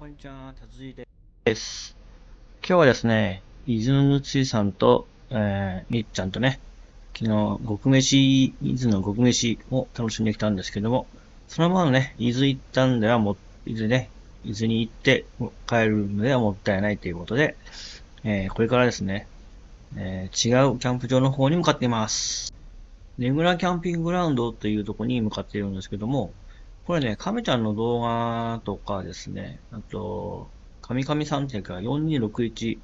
こんにちは、たつじぃです。今日はですね、伊豆のついさんと、みっちゃんとね、昨日、伊豆の極飯を楽しんできたんですけども、そのままね、伊豆行ったんでは伊豆に行って帰るのではもったいないということで、これからですね、違うキャンプ場の方に向かっています。ねぐらキャンピンググラウンドというところに向かっているんですけども、これね、亀ちゃんの動画とかですね、あと、神々さんっていうか、4261H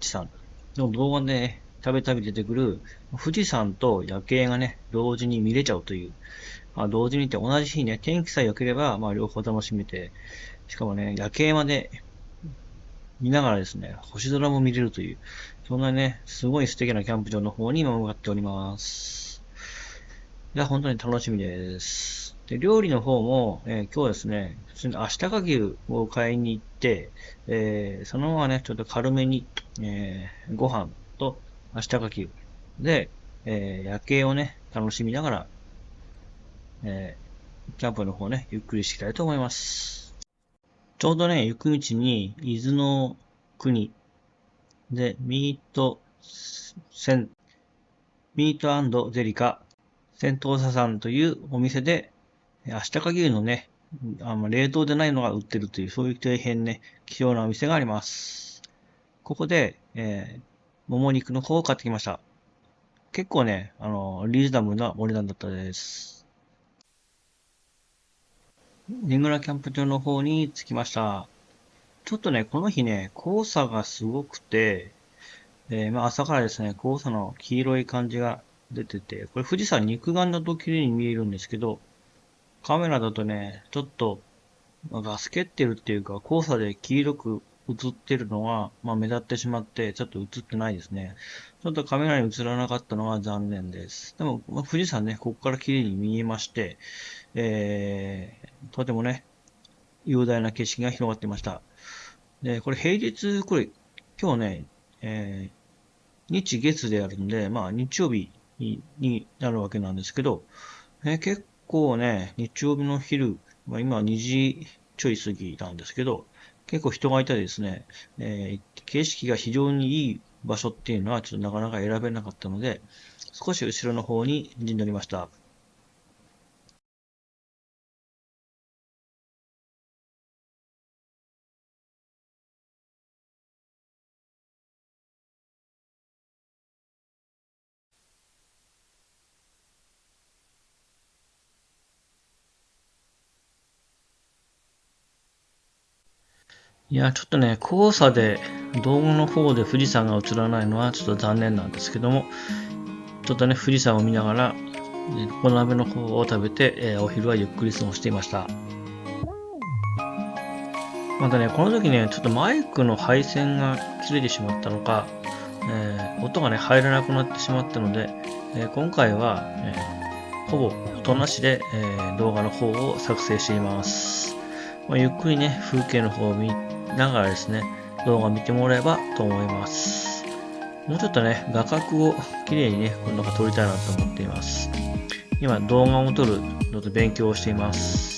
さんの動画でね、たびたび出てくる、富士山と夜景がね、同時に見れちゃうという。同時にって同じ日ね、天気さえ良ければ、両方楽しめて、しかもね、夜景まで見ながらですね、星空も見れるという、そんなね、すごい素敵なキャンプ場の方に今向かっております。いや、本当に楽しみです。で、料理の方も、今日ですね、普通に明日か牛を買いに行って、そのままね、ちょっと軽めに、ご飯と明日か牛で、夜景をね、楽しみながら、キャンプの方ね、ゆっくりしていきたいと思います。ちょうどね、行く道に、伊豆の国で、ミートゼリカ、戦闘者さんというお店で、明日か牛のね、冷凍でないのが売ってるという、そういう大変ね、希少なお店があります。ここで、もも肉の方を買ってきました。結構ね、リーズナブルなお値段だったです。ねぐらキャンプ場の方に着きました。ちょっとね、この日ね、黄砂がすごくて、朝からですね、黄砂の黄色い感じが出てて、これ富士山肉眼だと綺麗に見えるんですけど、カメラだとね、ちょっと、透けってるっていうか、黄砂で黄色く映ってるのが、目立ってしまって、ちょっと映ってないですね。ちょっとカメラに映らなかったのは残念です。でも、富士山ね、ここから綺麗に見えまして、とてもね、雄大な景色が広がっていました。で、これ平日、今日ね、日月であるんで、日曜日になるわけなんですけど、結構ね、日曜日の昼、今2時ちょい過ぎなんですけど、結構人がいたりですね、景色が非常にいい場所っていうのはちょっとなかなか選べなかったので、少し後ろの方に陣取りました。いや、ちょっとね、黄砂で動画の方で富士山が映らないのはちょっと残念なんですけども、ちょっとね、富士山を見ながら、小鍋の方を食べて、お昼はゆっくり過ごしていました。またね、この時ね、ちょっとマイクの配線が切れてしまったのか、音がね、入らなくなってしまったので、今回は、ほぼ音なしで、動画の方を作成しています。ゆっくりね、風景の方を見ながらですね、動画を見てもらえばと思います。もうちょっとね、画角を綺麗にね、今度は撮りたいなと思っています。今、動画を撮るので勉強をしています。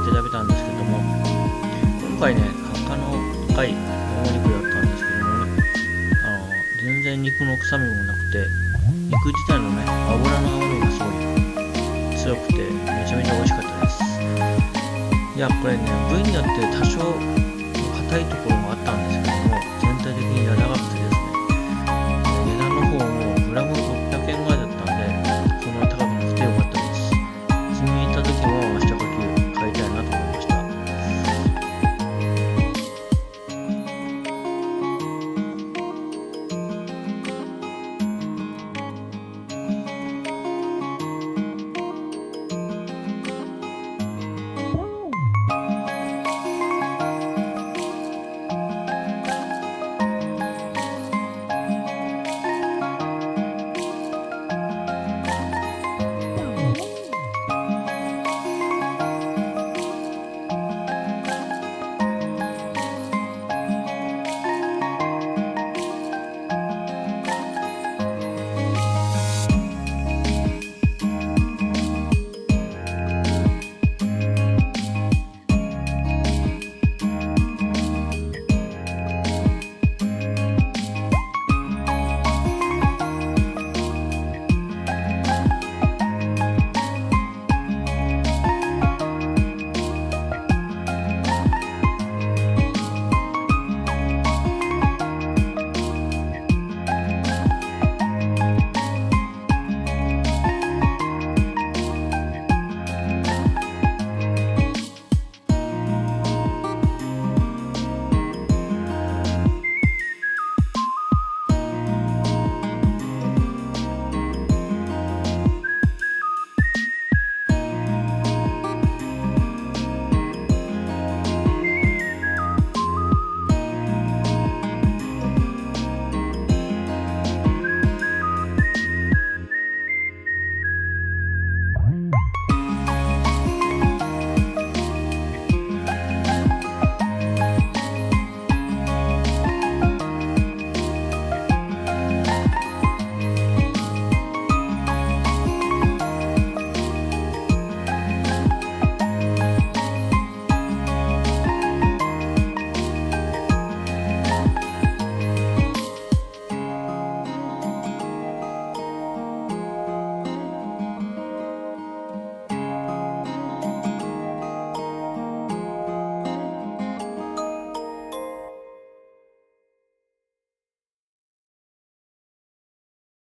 って食べたんですけども、今回ね、価の高いもも肉だったんですけどもね、全然肉の臭みもなくて、肉自体のね、油の香りがすごい強くて、めちゃめちゃ美味しかったです。いや、これね、部位によって多少硬いところもあったん